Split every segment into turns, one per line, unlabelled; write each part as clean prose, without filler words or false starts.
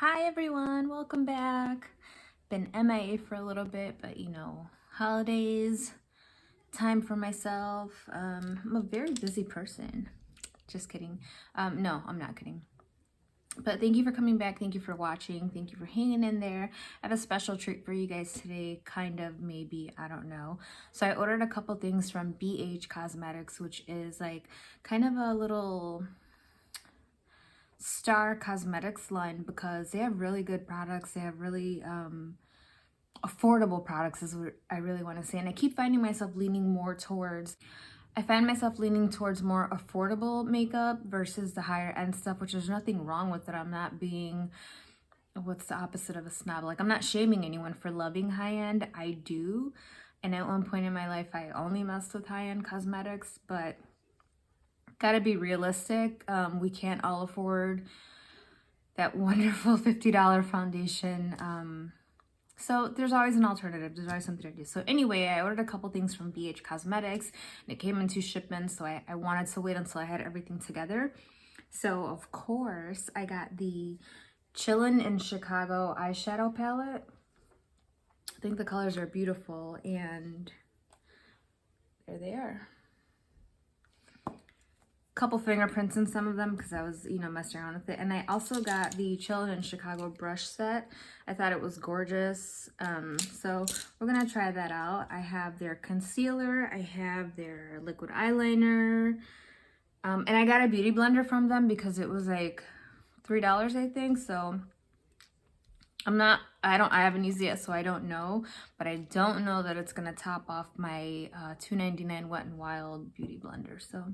Hi everyone, welcome back. Been MIA for a little bit, but you know, holidays, time for myself. I'm a very busy person. Just kidding. No, I'm not kidding. But thank you for coming back. Thank you for watching. Thank you for hanging in there. I have a special treat for you guys today, kind of, maybe, I don't know. So I ordered a couple things from BH Cosmetics, which is like kind of a little star cosmetics line because they have really good products. They have really affordable products is what I really want to say. And I keep finding myself leaning more towards, I find myself leaning towards more affordable makeup versus the higher end stuff, which there's nothing wrong with it. I'm not being, what's the opposite of a snob? Like, I'm not shaming anyone for loving high end. I do. And at one point in my life, I only messed with high end cosmetics, but gotta be realistic. We can't all afford that wonderful $50 foundation. So there's always an alternative. There's always something to do. So anyway, I ordered a couple things from BH Cosmetics and it came in 2 shipments. So I wanted to wait until I had everything together. So of course I got the Chillin in Chicago eyeshadow palette. I think the colors are beautiful and there they are. Couple fingerprints in some of them because I was, messing around with it. And I also got the Chillin in Chicago brush set. I thought it was gorgeous. So we're gonna try that out. I have their concealer, I have their liquid eyeliner, and I got a beauty blender from them because it was like $3, I think. So I haven't used it yet, so I don't know, but I don't know that it's gonna top off my $2.99 Wet n Wild beauty blender. So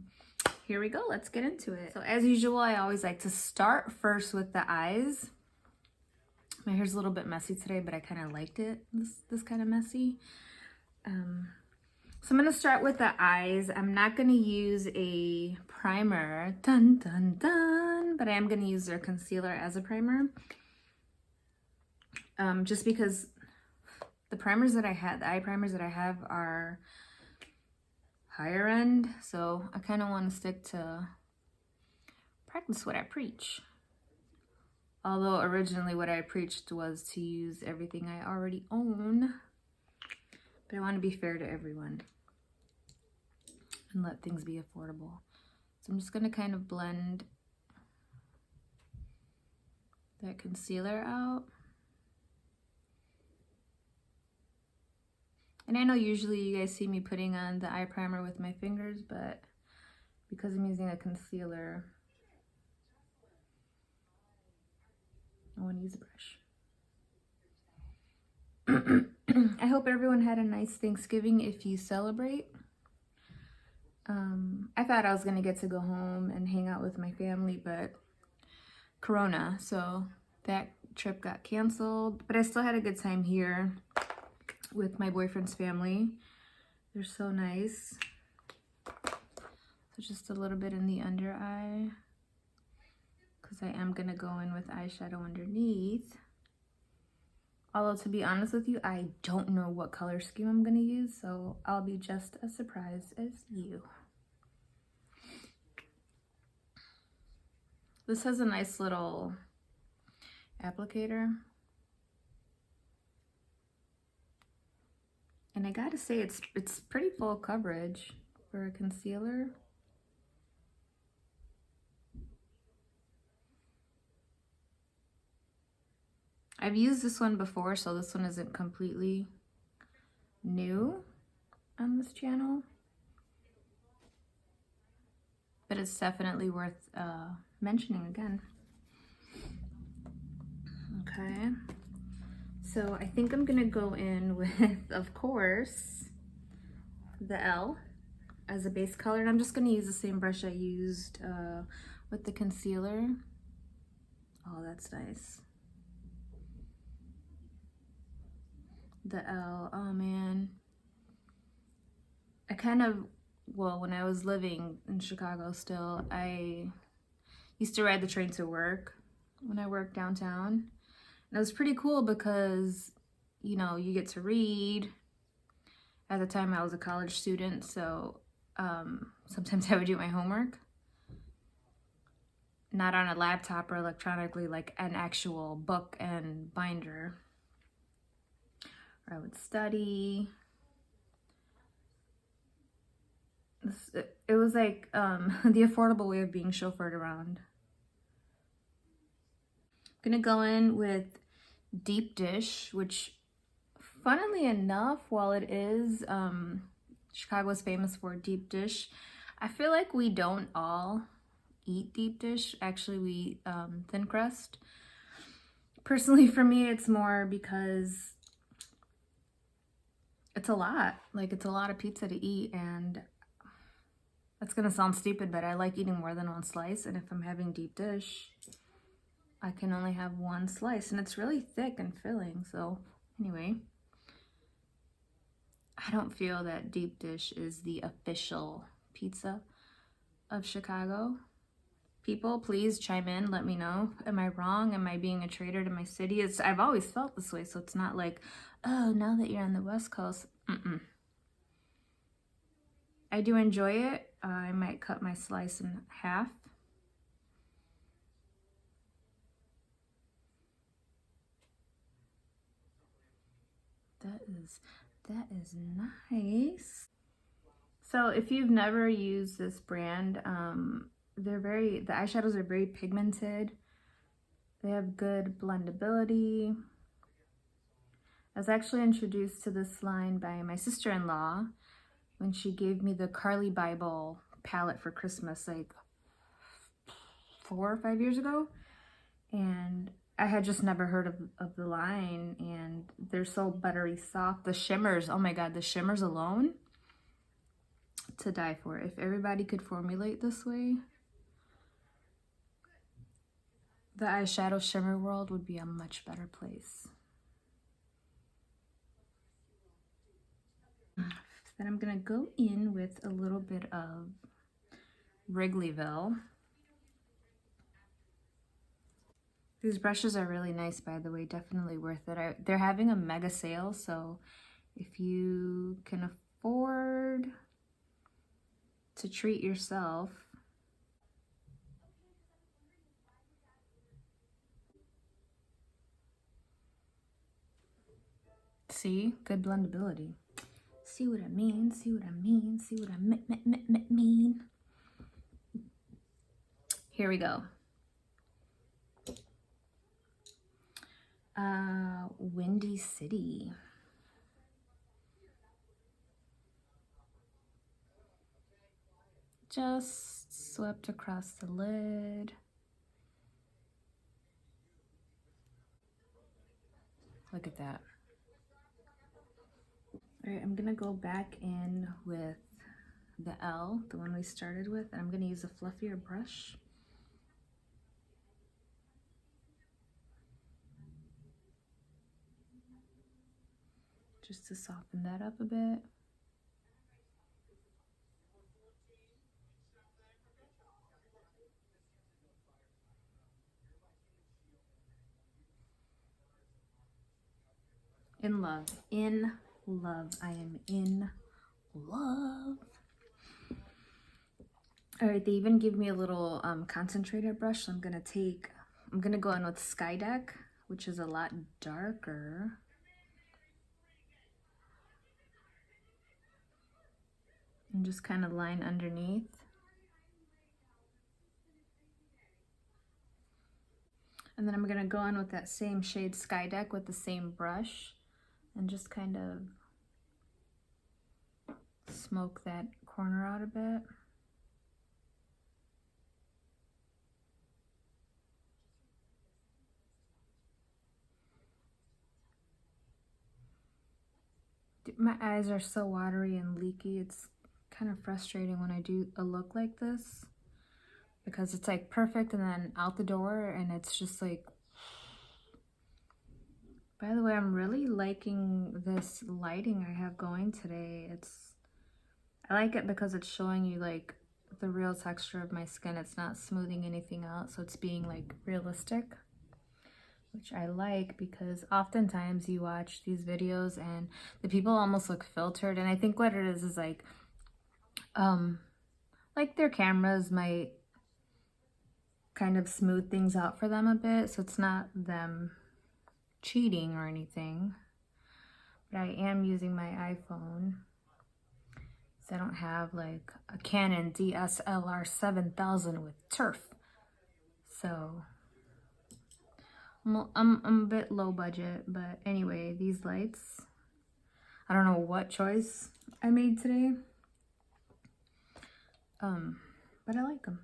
here we go, let's get into it. So as usual, I always like to start first with the eyes. My hair's a little bit messy today, but I kind of liked it, this kind of messy. So I'm gonna start with the eyes. I'm not gonna use a primer, dun dun dun, but I am gonna use their concealer as a primer. Just because the primers that I had, the eye primers that I have are higher end, so I kind of want to stick to practice what I preach. Although originally what I preached was to use everything I already own, but I want to be fair to everyone and let things be affordable. So I'm just going to kind of blend that concealer out. And I know usually you guys see me putting on the eye primer with my fingers, but because I'm using a concealer, I want to use a brush. I hope everyone had a nice Thanksgiving if you celebrate. I thought I was going to get to go home and hang out with my family, but Corona, so that trip got canceled. But I still had a good time here with my boyfriend's family. They're so nice. So just a little bit in the under eye, because I am gonna go in with eyeshadow underneath. Although to be honest with you, I don't know what color scheme I'm gonna use, so I'll be just as surprised as you. This has a nice little applicator. And I gotta say, it's pretty full coverage for a concealer. I've used this one before, so this one isn't completely new on this channel. But it's definitely worth mentioning again. Okay. So I think I'm gonna go in with, of course, the L as a base color. And I'm just gonna use the same brush I used with the concealer. Oh, that's nice. The L, oh man. I kind of, well, when I was living in Chicago still, I used to ride the train to work when I worked downtown. And it was pretty cool because, you get to read. At the time I was a college student, so sometimes I would do my homework. not on a laptop or electronically, like an actual book and binder. Or I would study. It was like the affordable way of being chauffeured around. I'm gonna go in with Deep Dish, which funnily enough, while it is Chicago's famous for deep dish, I feel like we don't all eat deep dish. Actually, we eat thin crust. Personally, for me, it's more because it's a lot. Like, it's a lot of pizza to eat, and that's gonna sound stupid, but I like eating more than one slice, and if I'm having deep dish, I can only have one slice, and it's really thick and filling. So anyway, I don't feel that deep dish is the official pizza of Chicago. People, please chime in, let me know. Am I wrong? Am I being a traitor to my city? I've always felt this way, so it's not like, oh, now that you're on the West Coast. I do enjoy it. I might cut my slice in half. That is nice. So if you've never used this brand, the eyeshadows are very pigmented. They have good blendability. I was actually introduced to this line by my sister-in-law when she gave me the Carly Bible palette for Christmas, like 4 or 5 years ago. And I had just never heard of the line, and they're so buttery soft. The shimmers, oh my God, the shimmers alone, to die for. If everybody could formulate this way, the eyeshadow shimmer world would be a much better place. Then I'm gonna go in with a little bit of Wrigleyville. These brushes are really nice, by the way, definitely worth it. They're having a mega sale, so if you can afford to treat yourself, see, good blendability. See what I mean, see what I mean, see what I mean. Here we go. Windy City. Just swept across the lid. Look at that. All right, I'm gonna go back in with the L, the one we started with, and I'm gonna use a fluffier brush. Just to soften that up a bit. In love, I am in love. All right, they even give me a little concentrated brush, so I'm gonna go in with Skydeck, which is a lot darker. And just kind of line underneath. And then I'm gonna go in with that same shade Skydeck with the same brush and just kind of smoke that corner out a bit. My eyes are so watery and leaky. It's kind of frustrating when I do a look like this, because it's like perfect and then out the door and it's just like. By the way, I'm really liking this lighting I have going today. I like it because it's showing you like the real texture of my skin. It's not smoothing anything out, so it's being like realistic, which I like, because oftentimes you watch these videos and the people almost look filtered, and I think what it is like their cameras might kind of smooth things out for them a bit, so it's not them cheating or anything. But I am using my iPhone, so I don't have like a Canon DSLR 7000 with turf. So I'm a bit low budget, but anyway, these lights, I don't know what choice I made today, but I like them.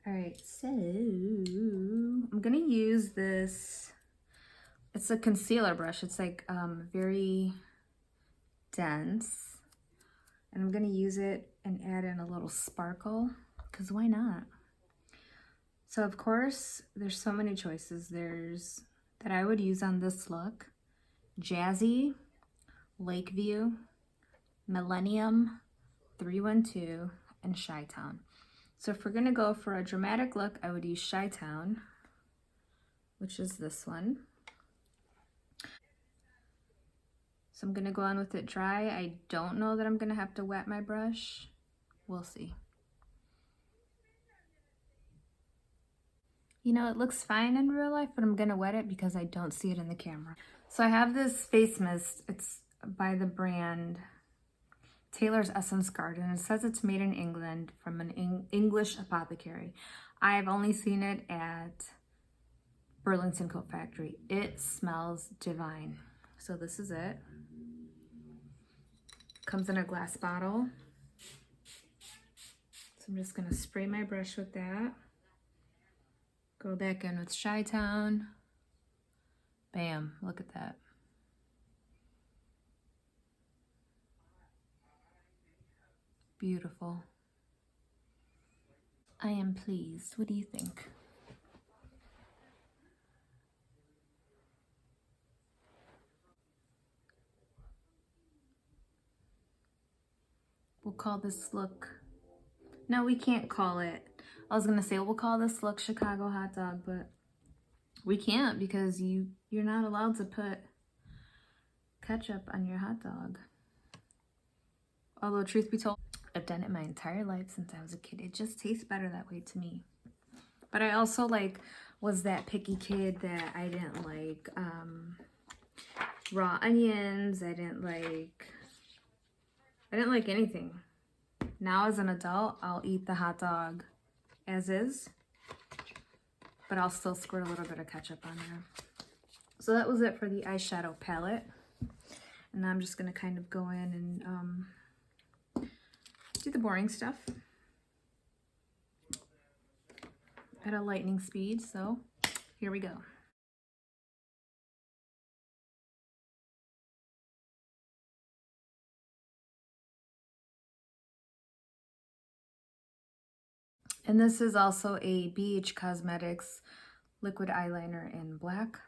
All right, so I'm gonna use this. It's a concealer brush. It's like very dense, and I'm gonna use it and add in a little sparkle, because why not? So of course, there's so many choices. There's that I would use on this look: Jazzy, Lakeview, Millennium, 312, and Chi-Town. So if we're gonna go for a dramatic look, I would use Chi-Town, which is this one. So I'm gonna go on with it dry. I don't know that I'm gonna have to wet my brush. We'll see. You know, it looks fine in real life, but I'm gonna wet it because I don't see it in the camera. So I have this face mist. It's by the brand Taylor's Essence Garden. It says it's made in England from an English apothecary. I've only seen it at Burlington Coat Factory. It smells divine. So this is it. Comes in a glass bottle. So I'm just gonna spray my brush with that. Go back in with Chi-Town. Bam, look at that. Beautiful. I am pleased. What do you think? We'll call this look, no, we can't call it. I was gonna say we'll call this look Chicago hot dog, but we can't because you're not allowed to put ketchup on your hot dog. Although truth be told, I've done it my entire life since I was a kid. It just tastes better that way to me. But I also like was that picky kid that I didn't like raw onions. I didn't like anything. Now as an adult, I'll eat the hot dog as is, but I'll still squirt a little bit of ketchup on there. So that was it for the eyeshadow palette. And now I'm just gonna kind of go in and do the boring stuff at a lightning speed. So here we go. And this is also a BH Cosmetics liquid eyeliner in black.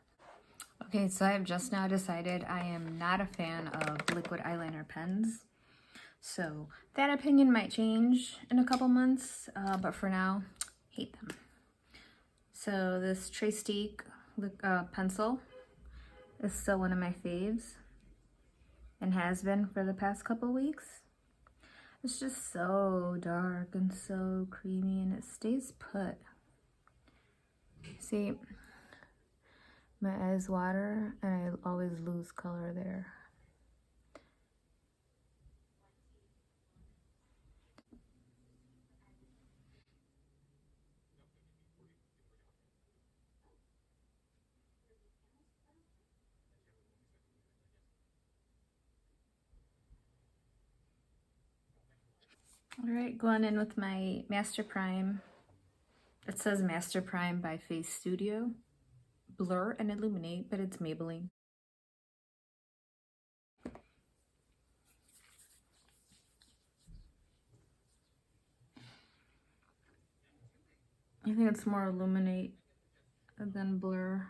Okay, so I have just now decided I am not a fan of liquid eyeliner pens. So that opinion might change in a couple months, but for now, hate them. So this Trestique pencil is still one of my faves and has been for the past couple weeks. It's just so dark and so creamy, and it stays put. See, my eyes water and I always lose color there. All right, going in with my Master Prime. It says Master Prime by Face Studio. Blur and Illuminate, but it's Maybelline. I think it's more Illuminate than Blur.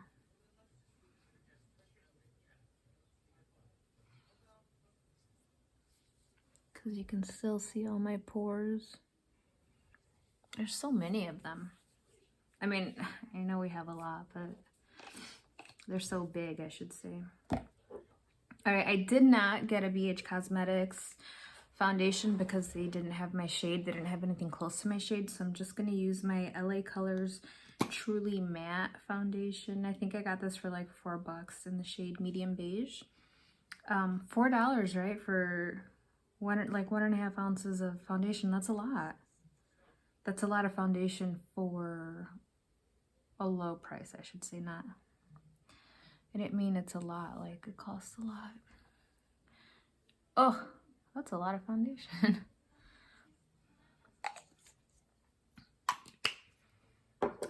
Because you can still see all my pores. There's so many of them. I mean, I know we have a lot, but they're so big, I should say. All right, I did not get a BH Cosmetics foundation because they didn't have my shade. They didn't have anything close to my shade, so I'm just going to use my LA Colors Truly Matte foundation. I think I got this for like $4 in the shade Medium Beige. $4, right, for like 1.5 ounces of foundation. That's a lot. That's a lot of foundation for a low price, I should say. Not, I didn't mean it's a lot, like it costs a lot. Oh, that's a lot of foundation.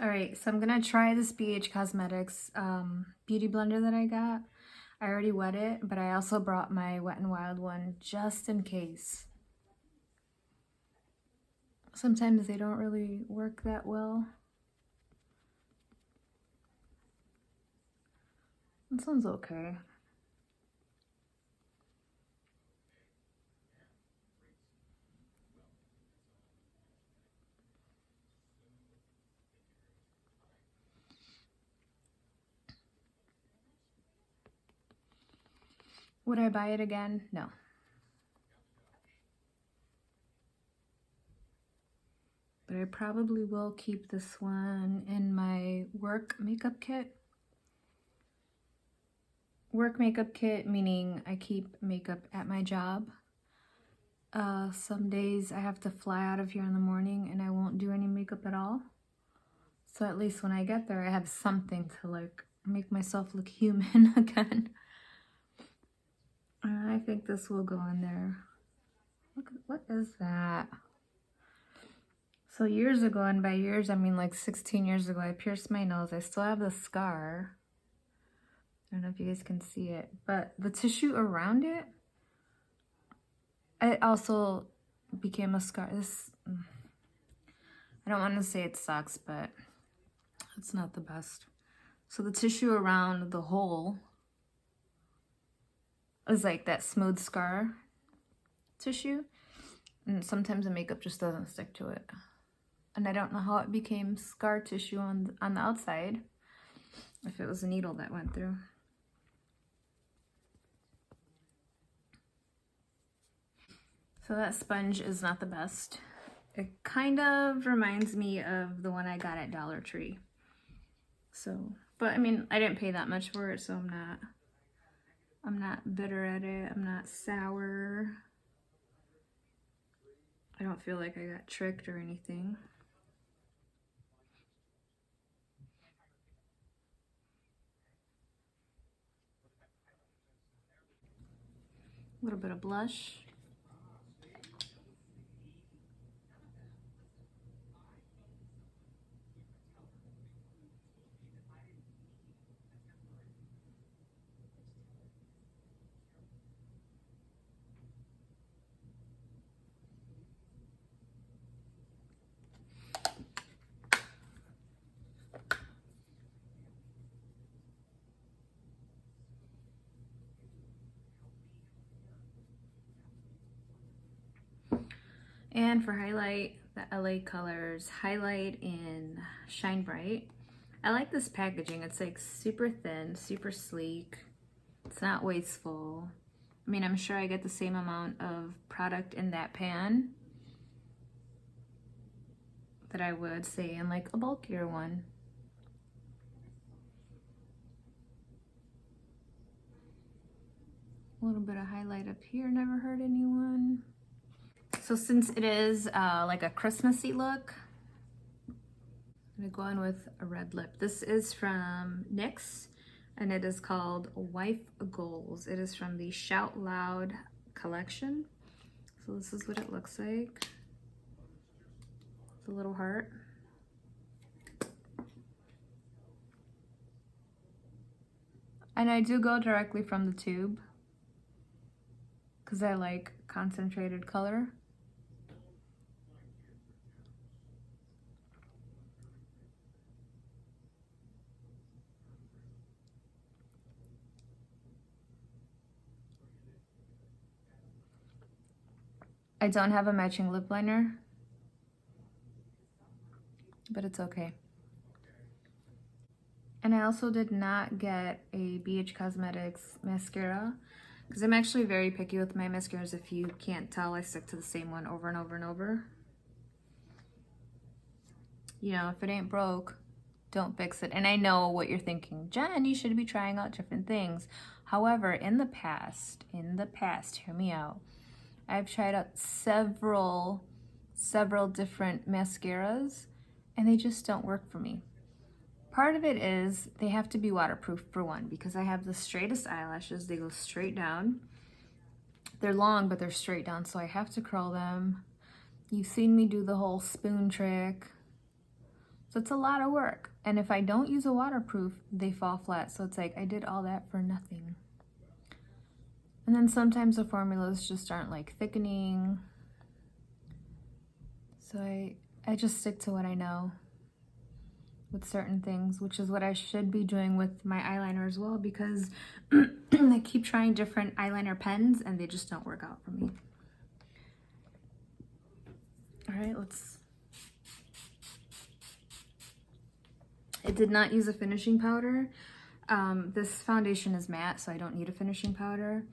All right, so I'm gonna try this BH Cosmetics beauty blender that I got. I already wet it, but I also brought my Wet n Wild one just in case. Sometimes they don't really work that well. This one's okay. Would I buy it again? No. But I probably will keep this one in my work makeup kit. Work makeup kit meaning I keep makeup at my job. Some days I have to fly out of here in the morning and I won't do any makeup at all. So at least when I get there, I have something to like make myself look human again. I think this will go in there. Look, what is that? So years ago, and by years I mean like 16 years ago, I pierced my nose. I still have the scar. I don't know if you guys can see it, but the tissue around it, it also became a scar. This, I don't want to say it sucks, but it's not the best. So the tissue around the hole is like that smooth scar tissue, and sometimes the makeup just doesn't stick to it. And I don't know how it became scar tissue on the outside, if it was a needle that went through. So that sponge is not the best. It kind of reminds me of the one I got at Dollar Tree. So, but I mean, I didn't pay that much for it, so I'm not bitter at it. I'm not sour. I don't feel like I got tricked or anything. A little bit of blush. And for highlight, the LA Colors Highlight in Shine Bright. I like this packaging. It's like super thin, super sleek. It's not wasteful. I mean, I'm sure I get the same amount of product in that pan that I would say in like a bulkier one. A little bit of highlight up here, never hurt anyone. So since it is like a Christmassy look, I'm gonna go in with a red lip. This is from NYX and it is called Wife Goals. It is from the Shout Loud collection. So this is what it looks like. It's a little heart. And I do go directly from the tube because I like concentrated color. I don't have a matching lip liner, but it's okay. And I also did not get a BH Cosmetics mascara because I'm actually very picky with my mascaras. If you can't tell, I stick to the same one over and over and over. You know, if it ain't broke, don't fix it. And I know what you're thinking, Jen, you should be trying out different things. However, in the past, hear me out, I've tried out several different mascaras, and they just don't work for me. Part of it is they have to be waterproof, for one, because I have the straightest eyelashes. They go straight down. They're long, but they're straight down, so I have to curl them. You've seen me do the whole spoon trick. So it's a lot of work. And if I don't use a waterproof, they fall flat. So it's like I did all that for nothing. And then sometimes the formulas just aren't like thickening. So I just stick to what I know with certain things, which is what I should be doing with my eyeliner as well, because I keep trying different eyeliner pens and they just don't work out for me. All right, I did not use a finishing powder. This foundation is matte, so I don't need a finishing powder.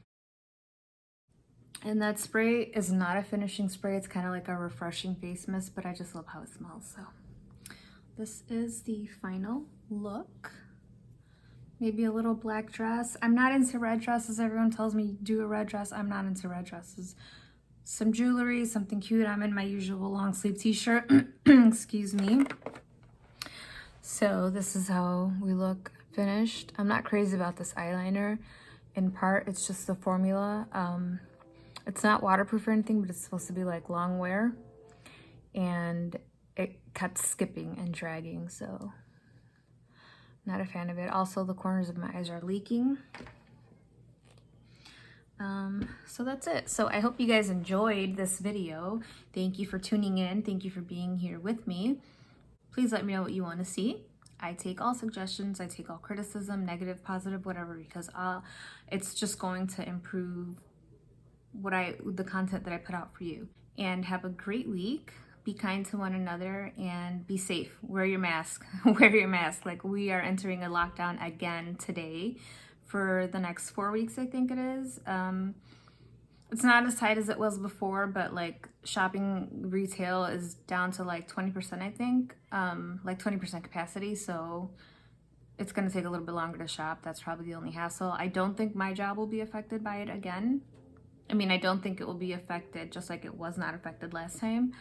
And that spray is not a finishing spray. It's kind of like a refreshing face mist, but I just love how it smells, so. This is the final look. Maybe a little black dress. I'm not into red dresses. Everyone tells me do a red dress. I'm not into red dresses. Some jewelry, something cute. I'm in my usual long sleeve t-shirt. Excuse me. So this is how we look finished. I'm not crazy about this eyeliner. In part, it's just the formula. It's not waterproof or anything, but it's supposed to be like long wear. And it kept skipping and dragging, so not a fan of it. Also, the corners of my eyes are leaking. So that's it. So I hope you guys enjoyed this video. Thank you for tuning in. Thank you for being here with me. Please let me know what you want to see. I take all suggestions. I take all criticism, negative, positive, whatever, because it's just going to improve the content that I put out for you. And have a great week. Be kind to one another and be safe. Wear your mask. Wear your mask. Like, we are entering a lockdown again today for the next 4 weeks, I think it is. It's not as tight as it was before, but like shopping retail is down to like 20%, I think, like 20% capacity. So it's going to take a little bit longer to shop. That's probably the only hassle. I don't think my job will be affected by it again. I mean, I don't think it will be affected just like it was not affected last time.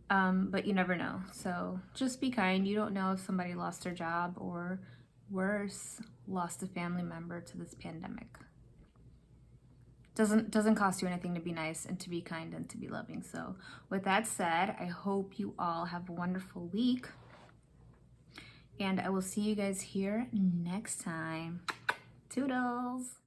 But you never know. So just be kind. You don't know if somebody lost their job or worse, lost a family member to this pandemic. Doesn't cost you anything to be nice and to be kind and to be loving. So with that said, I hope you all have a wonderful week. And I will see you guys here next time. Toodles!